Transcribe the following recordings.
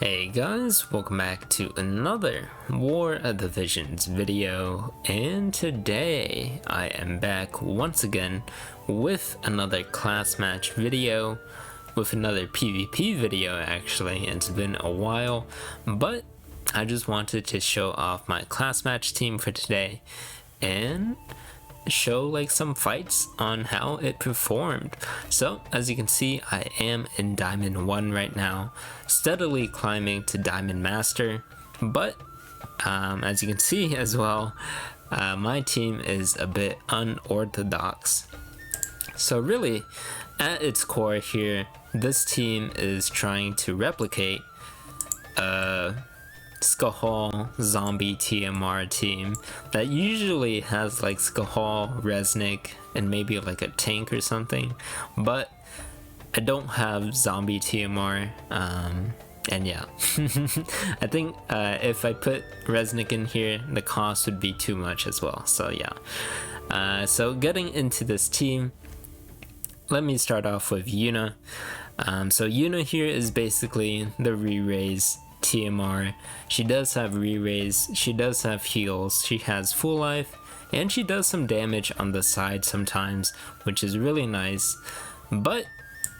Hey guys, welcome back to another War of the Visions video, and today I am back once again with another class match video, with another PvP video actually. It's been a while, but I just wanted to show off my class match team for today and show like some fights on how it performed. So as you can see, I am in Diamond 1 right now, steadily climbing to Diamond Master, but as you can see as well, my team is a bit unorthodox. So really, at its core here, this team is trying to replicate Skahal zombie TMR team that usually has like Skahal, Resnick, and maybe like a tank or something, but I don't have zombie TMR, and yeah. I think if I put Resnick in here, the cost would be too much as well, so yeah. So getting into this team, let me start off with Yuna. So Yuna here is basically the re-raise TMR. She does have re-raise, she does have heals, she has full life, and she does some damage on the side sometimes, which is really nice. But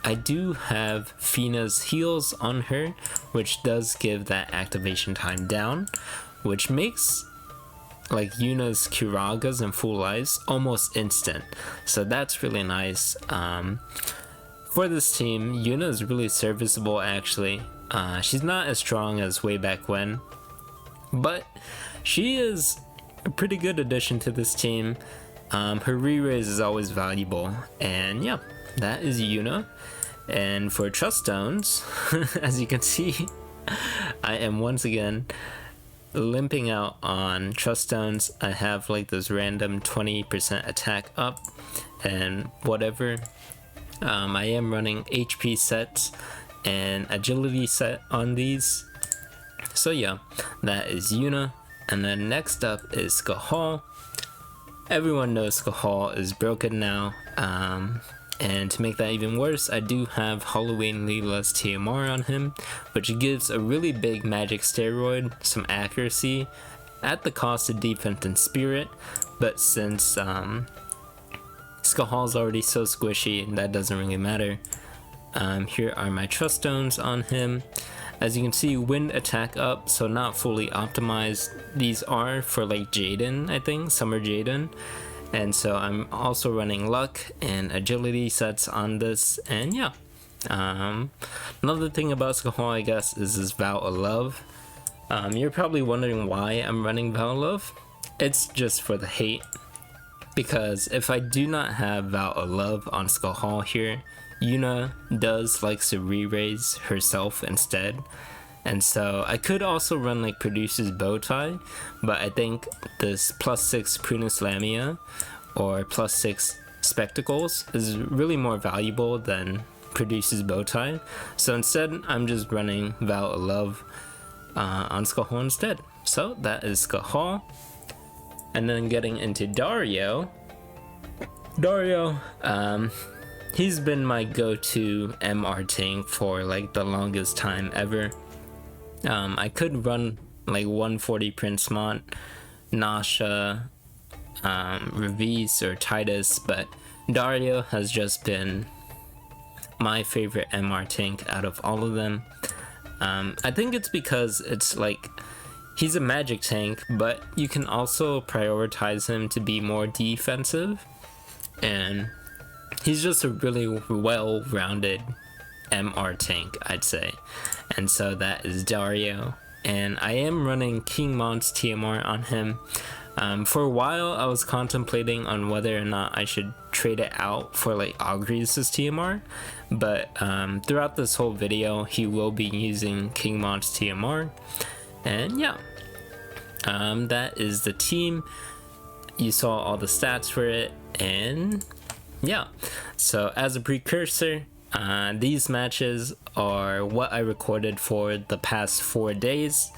I do have Fina's heals on her, which does give that activation time down, which makes like Yuna's Kiragas and full lives almost instant, so that's really nice. For this team, Yuna is really serviceable actually. She's not as strong as way back when, but she is a pretty good addition to this team. Her re-raise is always valuable, and yeah, that is Yuna. And for Trust Stones, as you can see, I am once again limping out on Trust Stones. I have like this random 20% attack up and whatever. I am running HP sets and agility set on these, so yeah, that is Yuna. And then next up is Skahal. Everyone knows Skahal is broken now, and to make that even worse, I do have Halloween Leela's TMR on him, which gives a really big magic steroid, some accuracy at the cost of defense and spirit. But since Skahal's already so squishy, that doesn't really matter. Here are my Trust Stones on him. As you can see, wind attack up, so not fully optimized. These are for like Jaden, I think, Summer Jaden. And so I'm also running luck and agility sets on this, and yeah. Another thing about Skahal, I guess, is his Vow of Love. You're probably wondering why I'm running Vow of Love. It's just for the hate, because if I do not have Vow of Love on Skahal here, Yuna does like to re-raise herself instead, and so I could also run like Producer's Bowtie, but I think this +6 Prunus Lamia or +6 Spectacles is really more valuable than Producer's Bowtie, so instead I'm just running Vow of Love on Skahal instead. So that is Skahal. And then getting into Dario, he's been my go-to MR tank for like the longest time ever. I could run like 140 Prince Mont, Nasha, Revis, or Titus, but Dario has just been my favorite MR tank out of all of them. I think it's because it's like he's a magic tank, but you can also prioritize him to be more defensive, and he's just a really well-rounded MR tank, I'd say. And so that is Dario. And I am running KMont's TMR on him. For a while, I was contemplating on whether or not I should trade it out for like Augury's TMR. But throughout this whole video, he will be using KMont's TMR. And yeah, that is the team. You saw all the stats for it, and yeah, so as a precursor, these matches are what I recorded for the past 4 days.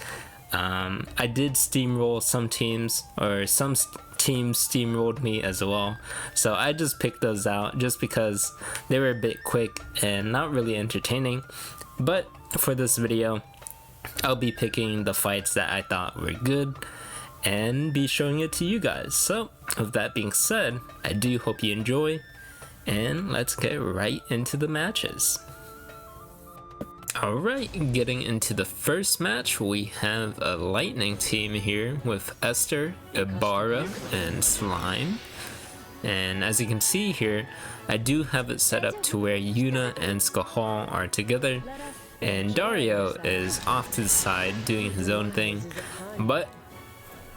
I did steamroll some teams, or some teams steamrolled me as well, so I just picked those out just because they were a bit quick and not really entertaining. But for this video, I'll be picking the fights that I thought were good and be showing it to you guys. So with that being said, I do hope you enjoy, and let's get right into the matches. Alright, getting into the first match, we have a lightning team here with Esther, Ibara, and Slime. And as you can see here, I do have it set up to where Yuna and Skahal are together, and Dario is off to the side doing his own thing, but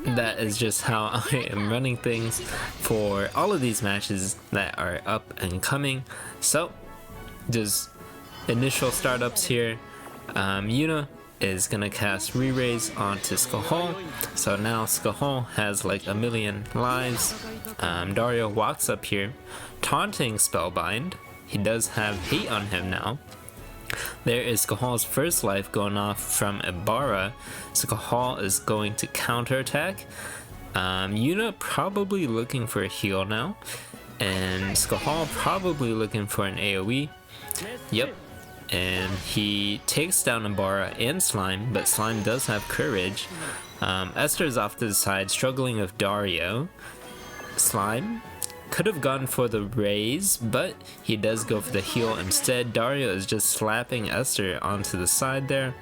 that is just how I am running things for all of these matches that are up and coming. So just initial startups here. Yuna is gonna cast Re-Raise onto Skahal, so now Skahal has like a million lives. Dario walks up here, taunting Spellbind. He does have hate on him now. There is Skahal's first life going off from Ibara. Skahal is going to counterattack. Yuna probably looking for a heal now, and Skahal probably looking for an AoE. Yep. And he takes down Ibara and Slime, but Slime does have courage. Esther's off to the side, struggling with Dario. Slime could have gone for the raise, but he does go for the heal instead. Dario is just slapping Esther onto the side there.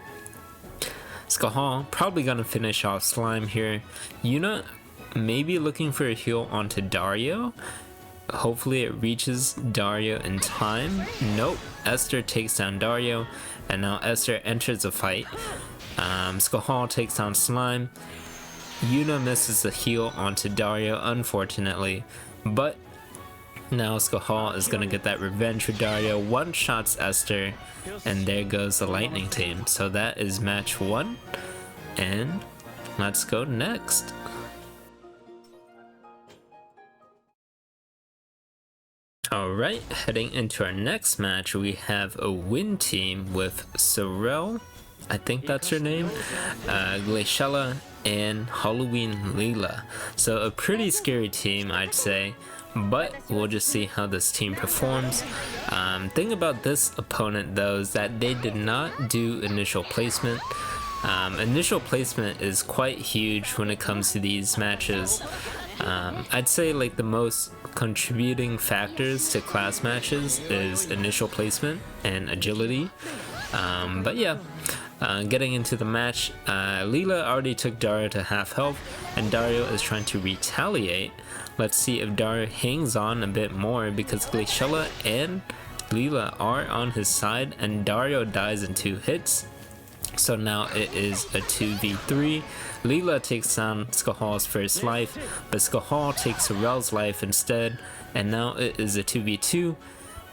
Skahal probably gonna finish off Slime here. Yuna maybe looking for a heal onto Dario. Hopefully it reaches Dario in time. Nope, Esther takes down Dario, and now Esther enters the fight. Skahal takes down Slime. Yuna misses the heal onto Dario, unfortunately, but now Skahal is gonna get that revenge for Dario, one-shots Esther, and there goes the lightning team. So that is match 1, and let's go next. Alright, heading into our next match, we have a win team with Cyrelle, I think that's her name, HLeela, and Halloween Leela. So a pretty scary team, I'd say, but we'll just see how this team performs. Thing about this opponent though is that they did not do initial placement. Initial placement is quite huge when it comes to these matches. I'd say like the most contributing factors to class matches is initial placement and agility. But yeah, getting into the match, Leela already took Dario to half health, and Dario is trying to retaliate. Let's see if Dario hangs on a bit more, because HLeela and Leela are on his side, and Dario dies in 2 hits. So now it is a 2v3. Leela takes down Skahal's first life, but Skahal takes Cyrille's life instead, and now it is a 2v2.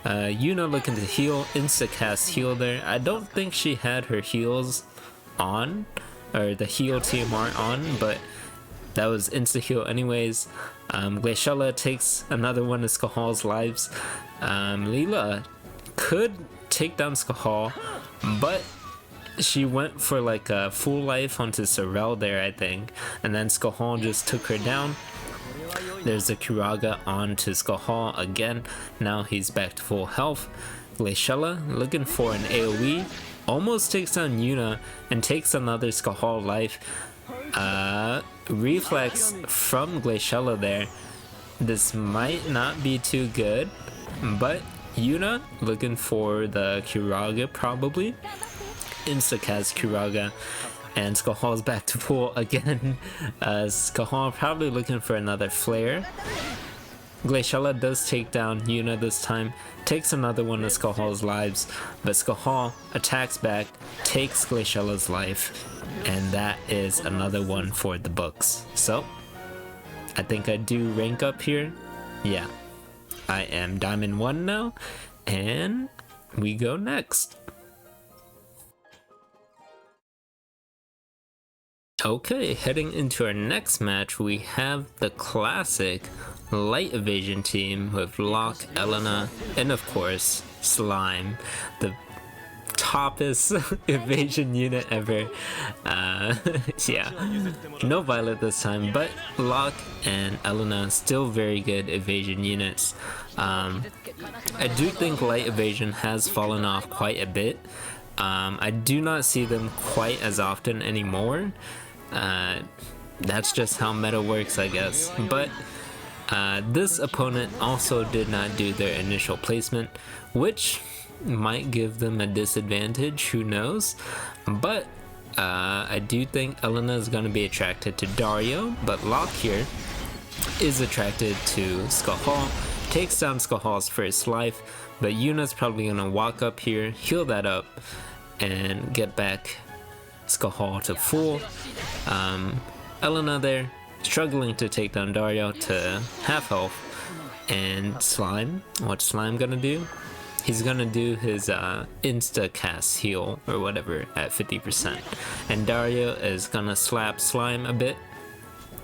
Yuna looking to heal, insta-cast heal there. I don't think she had her heals on, or the heal TMR on, but that was insta-heal anyways. HLeela takes another one of Skahal's lives. Leela could take down Skahal, but she went for like a full life onto Cyrelle there, I think, and then Skahal just took her down. There's a Kiraga onto Skahal again. Now he's back to full health. HLeela looking for an AoE, almost takes down Yuna and takes another Skahal life. Reflex from HLeela there. This might not be too good, but Yuna looking for the Kiraga probably. Insta-cast Kiraga, and Skahal's back to full again. Skahal probably looking for another flare. HLeela does take down Yuna this time, takes another one of Skahal's lives, but Skahal attacks back, takes HLeela's life, and that is another one for the books. So I think I do rank up here. Yeah, I am Diamond 1 now, and we go next. Okay, heading into our next match, we have the classic light evasion team with Locke, Elena, and of course, Slime, the toppest evasion unit ever. Yeah, no Violet this time, but Locke and Elena still very good evasion units. I do think light evasion has fallen off quite a bit. I do not see them quite as often anymore. That's just how meta works, I guess. But this opponent also did not do their initial placement, which might give them a disadvantage, who knows. But I do think Elena is going to be attracted to Dario, but Locke here is attracted to Skahal, takes down Skahal's first life, but Yuna's probably going to walk up here, heal that up, and get back Skahal to full. Elena there, struggling to take down Dario to half health, and Slime, what's Slime gonna do? He's gonna do his insta cast heal or whatever at 50%, and Dario is gonna slap Slime a bit.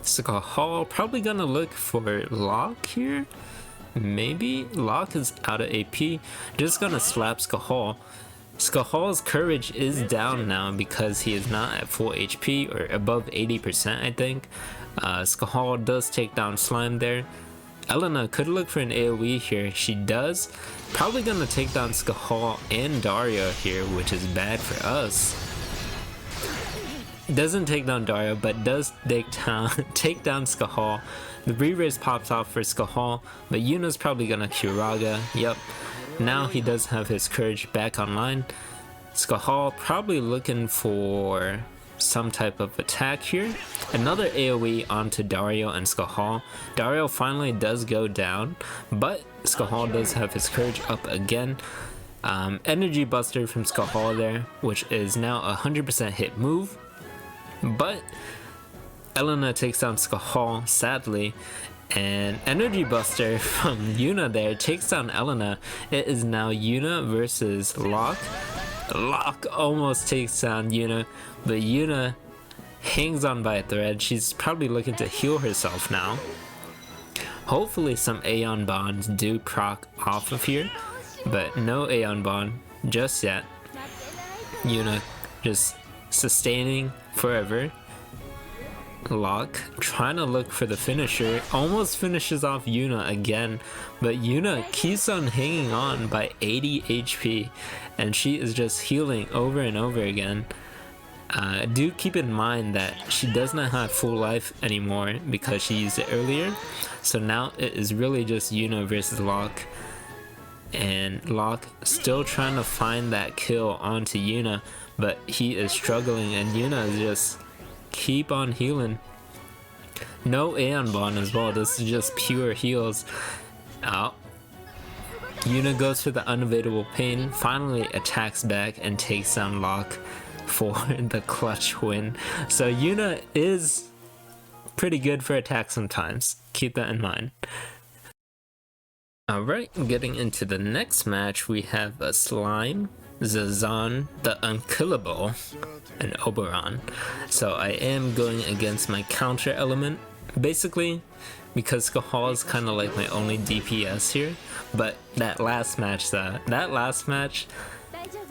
Skahal probably gonna look for Locke here. Maybe Locke is out of AP, just gonna slap Skahal. Skahal's courage is down now because he is not at full HP or above 80%, I think. Skahal does take down Slime there. Elena could look for an AoE here. She does. Probably gonna take down Skahal and Dario here, which is bad for us. Doesn't take down Dario, but does take down Skahal. The re-raise pops off for Skahal, but Yuna's probably gonna Kuraga. Yep. Now he does have his courage back online. Skahal probably looking for some type of attack here. Another AoE onto Dario and Skahal. Dario finally does go down, but Skahal does have his courage up again. Energy buster from Skahal there, which is now a 100% hit move. But Elena takes down Skahal, sadly. And energy buster from Yuna there takes down Elena. It is now Yuna versus Locke. Locke almost takes down Yuna, but Yuna hangs on by a thread. She's probably looking to heal herself now. Hopefully some Aeon Bonds do proc off of here, but no Aeon Bond just yet. Yuna just sustaining forever. Locke trying to look for the finisher, almost finishes off Yuna again, but Yuna keeps on hanging on by 80 HP, and she is just healing over and over again. Do keep in mind that she does not have full life anymore because she used it earlier, so now it is really just Yuna versus Locke, and Locke still trying to find that kill onto Yuna, but he is struggling, and Yuna is just keep on healing. No Aeon Bond as well, this is just pure heals. Yuna goes for the unavoidable pain, finally attacks back and takes down Locke for the clutch win. So Yuna is pretty good for attack sometimes, keep that in mind. Alright, getting into the next match, we have a Slime, Zazan, the Unkillable, and Oberon. So I am going against my counter element, basically, because Skahal is kind of like my only DPS here. But that last match,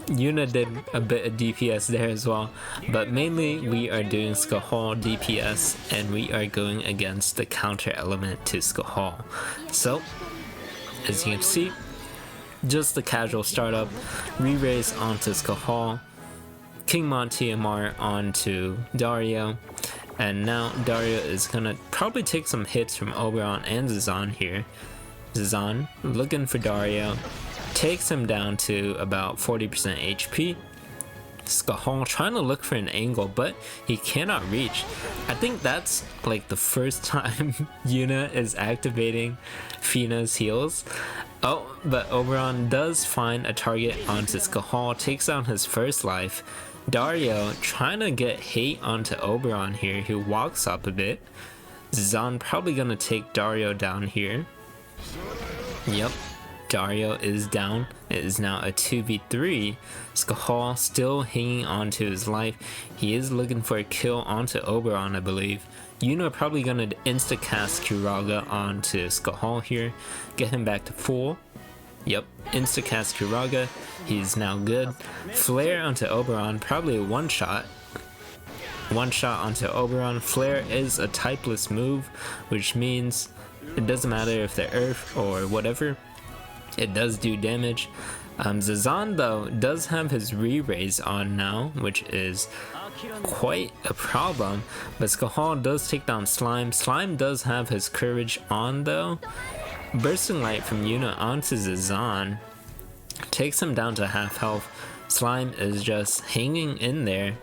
Yuna did a bit of DPS there as well. But mainly we are doing Skahal DPS, and we are going against the counter element to Skahal. So, as you can see, just the casual startup, re-raise onto Skahal, KMont TMR onto Dario, and now Dario is gonna probably take some hits from Oberon and Zazan here. Zazan looking for Dario, takes him down to about 40% HP. Skahal trying to look for an angle, but he cannot reach. I think that's like the first time Yuna is activating Fina's heals. Oh, but Oberon does find a target onto Skahal, takes down his first life. Dario trying to get hate onto Oberon here, who walks up a bit. Zazan probably gonna take Dario down here. Yep, Dario is down. It is now a 2v3. Skahal still hanging on to his life. He is looking for a kill onto Oberon, I believe. Yuna probably gonna insta-cast Kuraga onto Skahal here. Get him back to full. Yep, insta-cast Kuraga. He's now good. Flare onto Oberon, probably a one-shot. One-shot onto Oberon. Flare is a typeless move, which means it doesn't matter if they're Earth or whatever. It does do damage. Zazan though does have his re-raise on now, which is quite a problem, but Skahal does take down Slime. Slime does have his courage on though. Bursting Light from Yuna onto Zazan takes him down to half health. Slime is just hanging in there.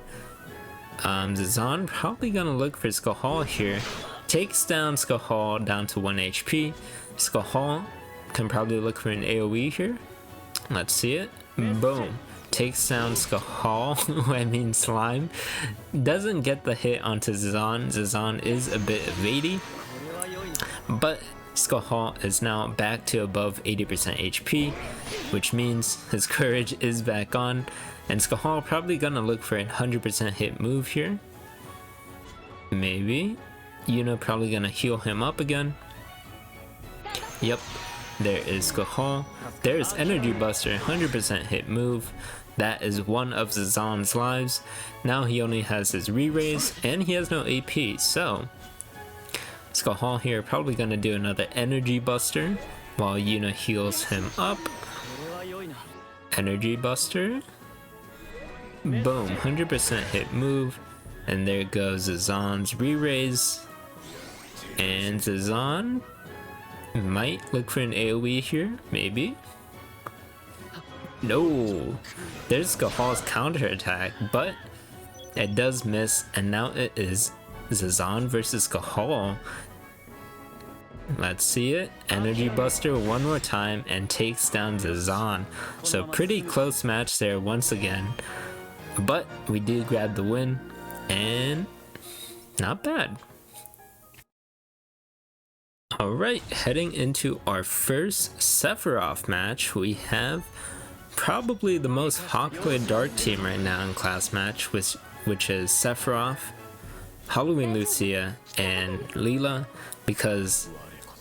Zazan probably gonna look for Skahal here. Takes down Skahal down to 1 HP. Skahal can probably look for an AoE here. Let's see it. Boom. Takes down Skahal, I mean Slime. Doesn't get the hit onto Zazan. Zazan is a bit evady, but Skahal is now back to above 80% HP, which means his courage is back on, and Skahal probably gonna look for a 100% hit move here. Maybe. Yuna probably gonna heal him up again. Yep. There is Skahal. There is Energy Buster, 100% hit move. That is one of Zazan's lives. Now he only has his re-raise and he has no AP, so Skahal here probably gonna do another Energy Buster while Yuna heals him up. Energy Buster. Boom, 100% hit move. And there goes Zazan's re-raise. And Zazan might look for an AoE here, maybe. No, there's Skahal's counterattack, but it does miss, and now it is Zazan versus Skahal. Let's see it. Energy Buster one more time and takes down Zazan. So pretty close match there once again, but we did grab the win, and not bad. Alright, heading into our first Sephiroth match, we have probably the most popular dark team right now in class match, which is Sephiroth, HLucia, and Leela, because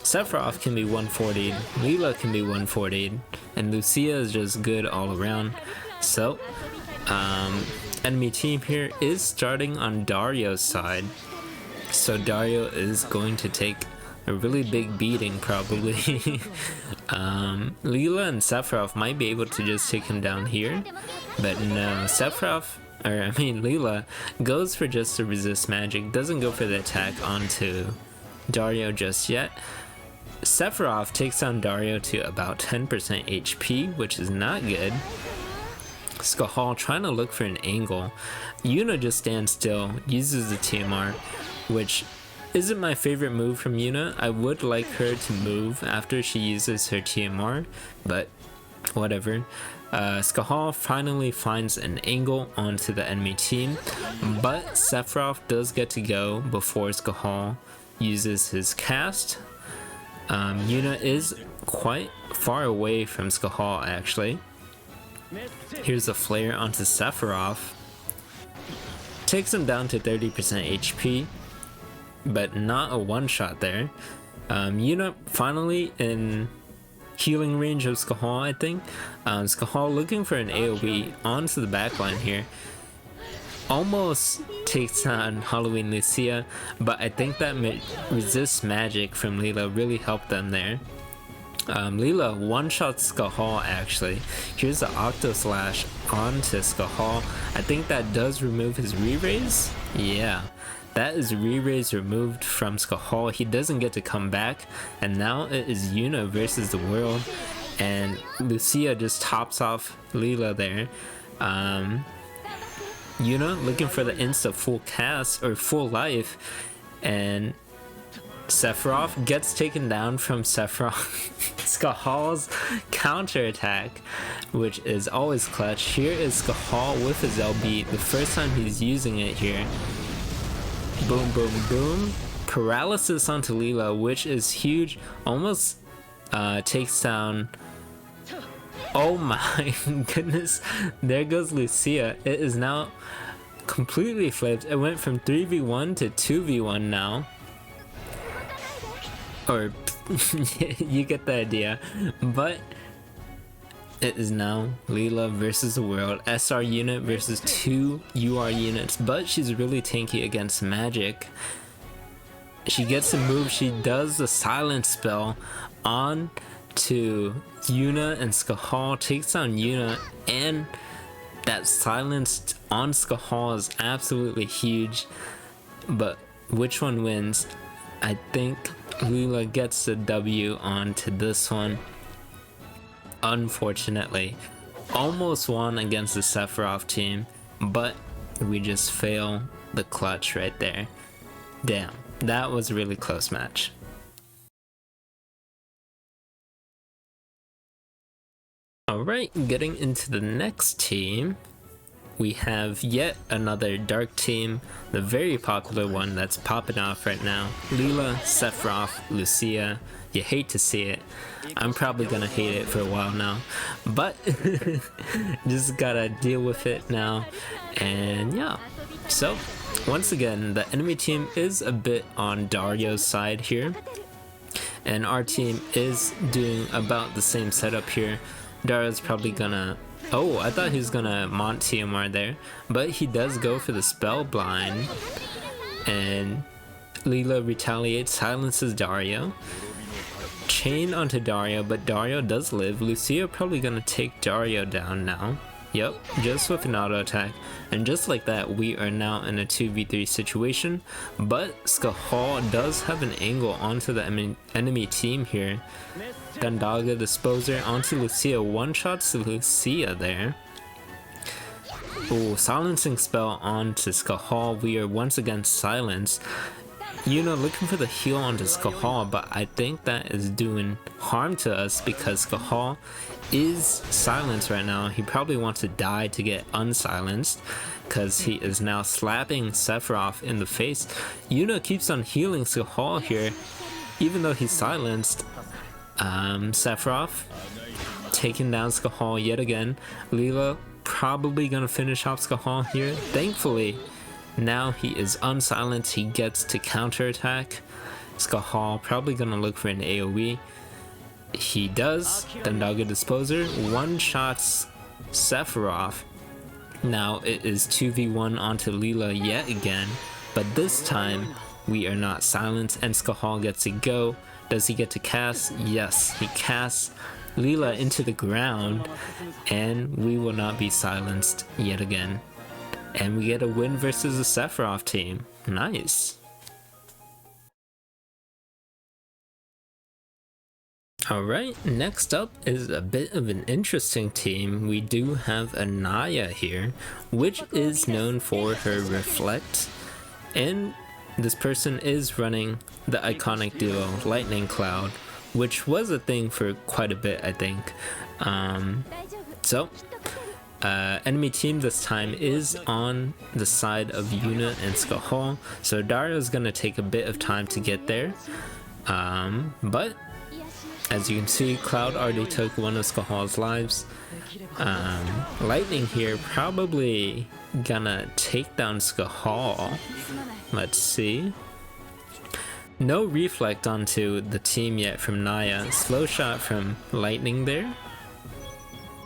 Sephiroth can be 140'd, Leela can be 140'd, and Lucia is just good all around. So, enemy team here is starting on Dario's side, so Dario is going to take a really big beating probably. Leela and Sephiroth might be able to just take him down here, but no, Leela goes for just to resist magic, doesn't go for the attack onto Dario just yet. Sephiroth takes down Dario to about 10% HP, which is not good. Skahal trying to look for an angle. Yuna just stands still, uses the TMR, which isn't my favorite move from Yuna. I would like her to move after she uses her TMR, but whatever. Skahal finally finds an angle onto the enemy team, but Sephiroth does get to go before Skahal uses his cast. Yuna is quite far away from Skahal actually. Here's a flare onto Sephiroth. Takes him down to 30% HP. But not a one-shot there. Yuna finally in healing range of Skahal, I think. Skahal looking for an AoE onto the backline here. Almost takes on HLucia, but I think that resist magic from Leela really helped them there. Leela one-shots Skahal actually. Here's the Octo Slash onto Skahal. I think that does remove his re-raise. Yeah. That is re-raise removed from Skahal. He doesn't get to come back, and now it is Yuna versus the world, and Lucia just tops off Leela there. Yuna looking for the insta full cast or full life, and Sephiroth gets taken down from Skahal's counterattack, which is always clutch. Here is Skahal with his LB, the first time he's using it here. Boom, boom, boom. Paralysis onto Leela, which is huge. Almost takes down. Oh my goodness. There goes Lucia. It is now completely flipped. It went from 3v1 to 2v1 now. Or, you get the idea. But it is now Leela versus the world. SR unit versus 2 UR units, but she's really tanky against magic. She gets to move, she does the silence spell on to Yuna, and Skahal takes down Yuna, and that silence on Skahal is absolutely huge. But which one wins? I think Leela gets the W onto this one. Unfortunately, almost won against the Sephiroth team, but we just fail the clutch right there. Damn, that was a really close match. Alright, getting into the next team, we have yet another dark team, the very popular one that's popping off right now. Leela, Sephiroth, Lucia. You hate to see it. I'm probably gonna hate it for a while now, but just gotta deal with it now. And yeah, so once again, the enemy team is a bit on Dario's side here, and our team is doing about the same setup here. Dario's probably gonna... Oh, I thought he was gonna Mont TMR there, but he does go for the Spellblind, and Leela retaliates, silences Dario. Chain onto Dario, but Dario does live. Lucia probably gonna take Dario down now. Yep, just with an auto attack. And just like that, we are now in a 2v3 situation, but Skahal does have an angle onto the enemy team here. Gandaga Disposer onto Lucia, one-shots to Lucia there. Oh, silencing spell onto Skahal. We are once again silenced. Yuna looking for the heal onto Skahal, but I think that is doing harm to us because Skahal is silenced right now. He probably wants to die to get unsilenced because he is now slapping Sephiroth in the face. Yuna keeps on healing Skahal here, even though he's silenced. Sephiroth taking down Skahal yet again. Leela probably gonna finish off Skahal here. Thankfully, now he is unsilenced. He gets to counterattack. Skahal probably gonna look for an AoE. He does. Gandaga Disposer one-shots Sephiroth. Now it is 2v1 onto Leela yet again, but this time we are not silenced and Skahal gets to go. Does he get to cast? Yes, he casts Leela into the ground, and we will not be silenced yet again. And we get a win versus the Sephiroth team. Nice. Alright, next up is a bit of an interesting team. We do have a Naiah here, which is known for her Reflect, and this person is running the iconic duo Lightning Cloud, which was a thing for quite a bit, I think. Enemy team this time is on the side of Yuna and Skahal, so Dario's gonna take a bit of time to get there. But as you can see, Cloud already took one of Skahal's lives. Lightning here probably gonna take down Skahal. Let's see. No reflect onto the team yet from Naiah. Slow shot from Lightning there.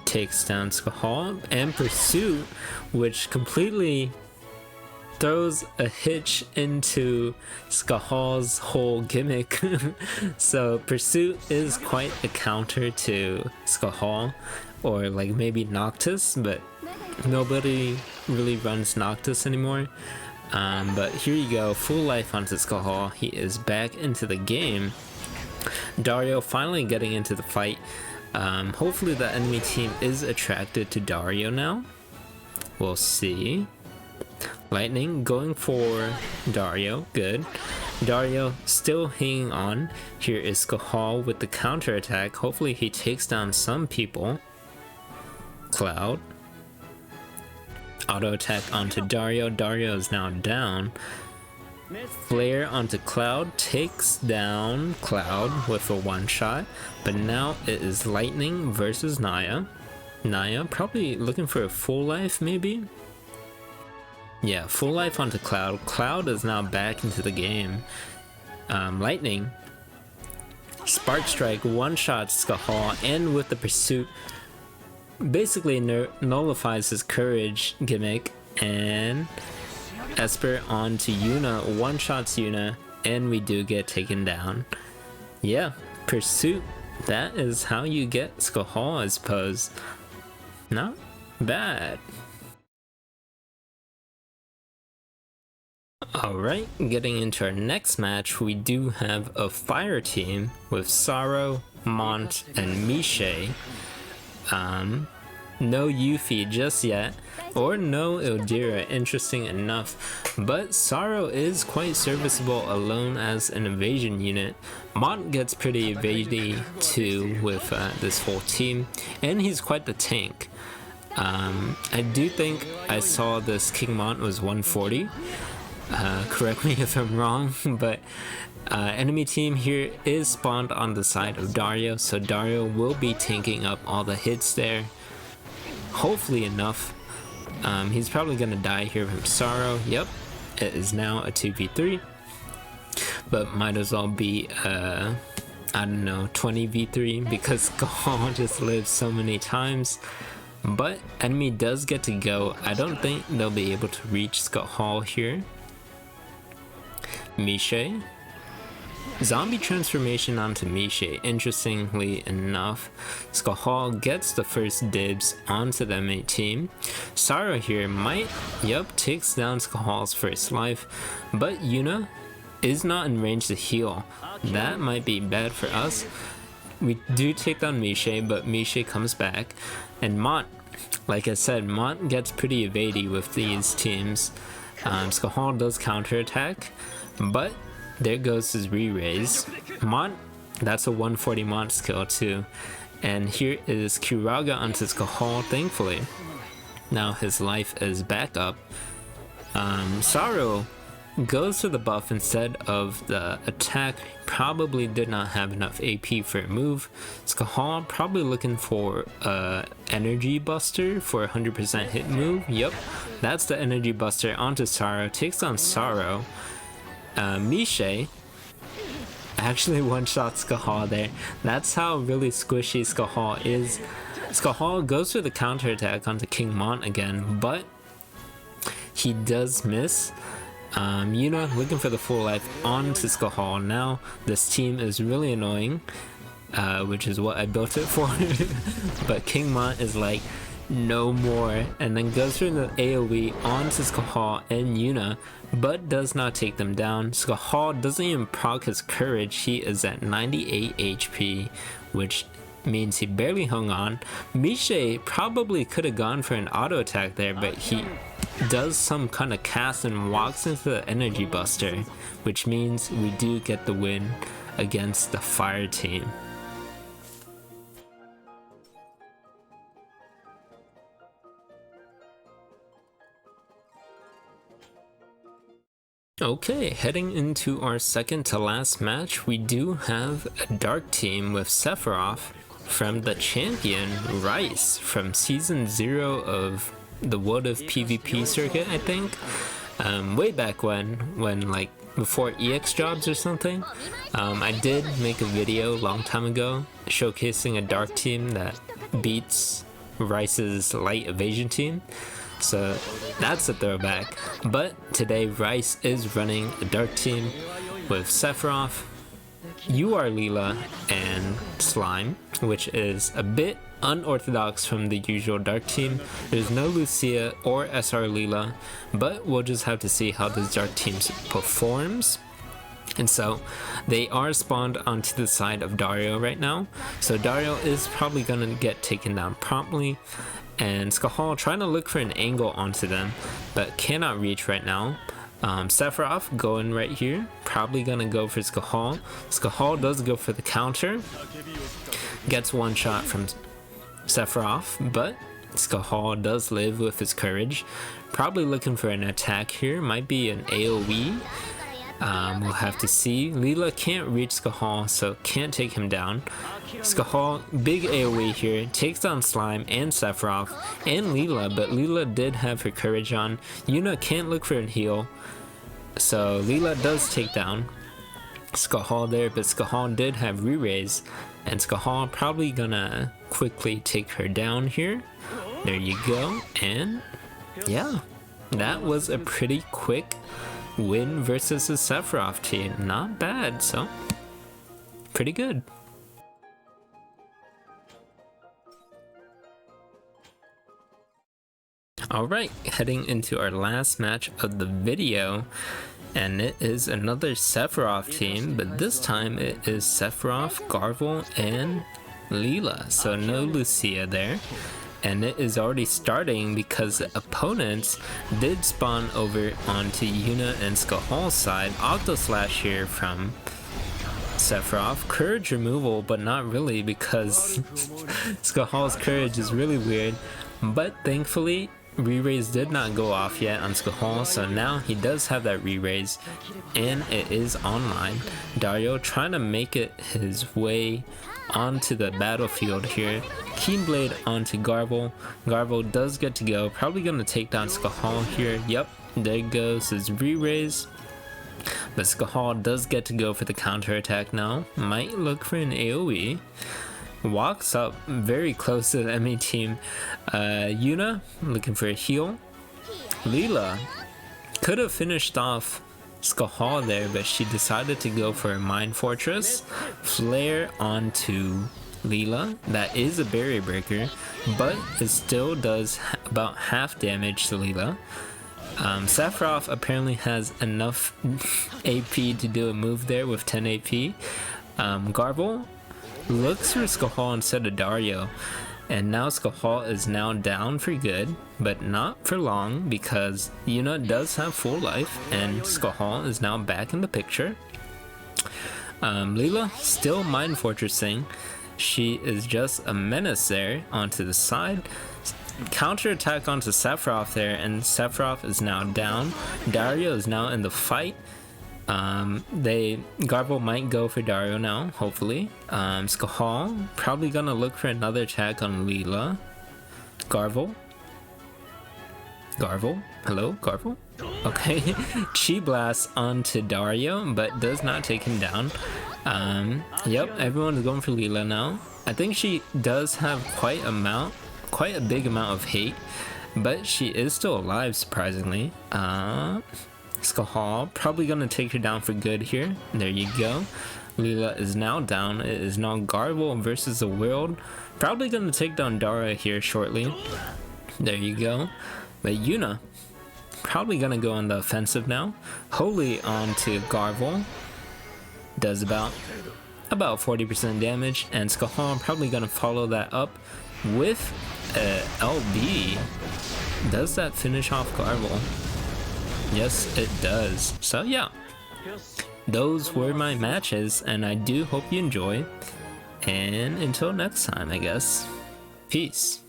Takes down Skahal. And Pursuit, which completely throws a hitch into Skahal's whole gimmick. So Pursuit is quite a counter to Skahal, or like maybe Noctis, but nobody really runs Noctis anymore. But here you go, full life onto Skahal. He is back into the game. Dario finally getting into the fight. Hopefully the enemy team is attracted to Dario now. We'll see. Lightning going for Dario, good. Dario still hanging on. Here is Skahal with the counter attack. Hopefully he takes down some people. Cloud. Auto attack onto Dario. Dario is now down. Flare onto Cloud, takes down Cloud with a one-shot. But now it is Lightning versus Naiah. Naiah probably looking for a full life maybe? Yeah, full life onto Cloud. Cloud is now back into the game. Lightning. Spark Strike, one-shots Skahal, and with the Pursuit basically nullifies his courage gimmick, and Esper onto Yuna, one-shots Yuna, and we do get taken down. Yeah, Pursuit that is how you get Skahal, I suppose. Not bad. Alright, getting into our next match, we do have a fire team with Psaro, Mont, and Miche. No Yuffie just yet, or no Ildira, interesting enough, but Psaro is quite serviceable alone as an evasion unit. Mont gets pretty evady too with this whole team, and he's quite the tank. I do think I saw this KMont was 140. Correct me if I'm wrong, but enemy team here is spawned on the side of Dario, so Dario will be tanking up all the hits there. Hopefully enough. He's probably gonna die here from Psaro. Yep, it is now a 2v3, but might as well be I don't know, 20v3 because Skahal just lives so many times. But enemy does get to go. I don't think they'll be able to reach Skahal here. Miche. Zombie transformation onto Miche. Interestingly enough, Skahal gets the first dibs onto the mate team. Psaro here might, takes down Skahal's first life, but Yuna is not in range to heal. That might be bad for us. We do take down Miche, but Miche comes back. And Mont, like I said, Mont gets pretty evady with these teams. Skahal does counterattack, but there goes his re-raise. Mont, that's a 140 Mont skill too. And here is Kiraga onto Skahal, thankfully. Now his life is back up. Psaro goes to the buff instead of the attack. Probably did not have enough AP for a move. Skahal probably looking for energy buster for a 100% hit move. Yep, that's the energy buster onto Psaro. Takes on Psaro. Miche actually one-shot Skahal there. That's how really squishy Skahal is. Skahal goes for the counterattack onto KMont again, but he does miss. Yuna looking for the full life onto Skahal. Now this team is really annoying, which is what I built it for. But KMont is like, no more, and then goes for the AoE onto Skahal and Yuna, but does not take them down. Skahal doesn't even proc his courage. He is at 98 HP, which means he barely hung on. Miche probably could have gone for an auto attack there, but he does some kind of cast and walks into the energy buster, which means we do get the win against the fire team. Okay, heading into our second to last match, we do have a dark team with Sephiroth from the champion Rice from season 0 of the WOTV PvP circuit, I think. Way back when like before EX jobs or something. I did make a video a long time ago showcasing a dark team that beats Rice's light evasion team. So that's a throwback. But today Rice is running a dark team with Sephiroth, HLeela, and Slime, which is a bit unorthodox from the usual dark team. There's no Lucia or HLeela, but we'll just have to see how this dark team performs. And so they are spawned onto the side of Dario right now. So Dario is probably gonna get taken down promptly. And Skahal trying to look for an angle onto them, but cannot reach right now. Sephiroth going right here, probably gonna go for Skahal. Skahal does go for the counter, gets one shot from Sephiroth, but Skahal does live with his courage. Probably looking for an attack here, might be an AoE. We'll have to see. Leela can't reach Skahal, so can't take him down. Skahal, big AoE here, takes down Slime and Sephiroth and Leela, but Leela did have her courage on. Yuna can't look for a heal, so Leela does take down Skahal there, but Skahal did have re-raise, and Skahal probably gonna quickly take her down here. There you go, and yeah, that was a pretty quick win versus the Sephiroth team. Not bad, so pretty good. Alright, heading into our last match of the video, and it is another Sephiroth team, but this time it is Sephiroth, Garvall, and Leela, so no Lucia there. And it is already starting because the opponents did spawn over onto Yuna and Skahal's side. Octo Slash here from Sephiroth. Courage removal, but not really because Skahal's courage is really weird. But thankfully, re-raise did not go off yet on Skahal, so now he does have that re-raise and it is online. Dario trying to make it his way onto the battlefield here. Keyblade onto Garvall. Garvall does get to go, probably gonna take down Skahal here. Yep, there goes his re-raise. But Skahal does get to go for the counter attack now. Might look for an AoE. Walks up very close to the enemy team. Yuna looking for a heal. Leela could have finished off Skahal there, but she decided to go for a Mind Fortress. Flare onto Leela. That is a barrier breaker, but it still does about half damage to Leela. Sephiroth apparently has enough AP to do a move there with 10 AP. Garvall looks for Skahal instead of Dario, and now Skahal is now down for good, but not for long because Yuna does have full life and Skahal is now back in the picture. Leela still Mind Fortressing. She is just a menace there onto the side. Counter attack onto Sephiroth there, and Sephiroth is now down. Dario is now in the fight. Garvall might go for Dario now, hopefully. Skahal probably gonna look for another attack on Leela. Garvall, hello, Garvall? Okay, Chi Blast onto Dario, but does not take him down. Yep, everyone is going for Leela now. I think she does have quite a big amount of hate, but she is still alive, surprisingly. Skahal probably gonna take her down for good here. There you go. Leela is now down. It is now Garvall versus the world. Probably gonna take down Dario here shortly. There you go. But Yuna probably gonna go on the offensive now. Holy onto Garvall. Does about 40% damage, and Skahal probably gonna follow that up with LB. Does that finish off Garvall? Yes, it does. So yeah, those were my matches, and I do hope you enjoy. And until next time, I guess. Peace.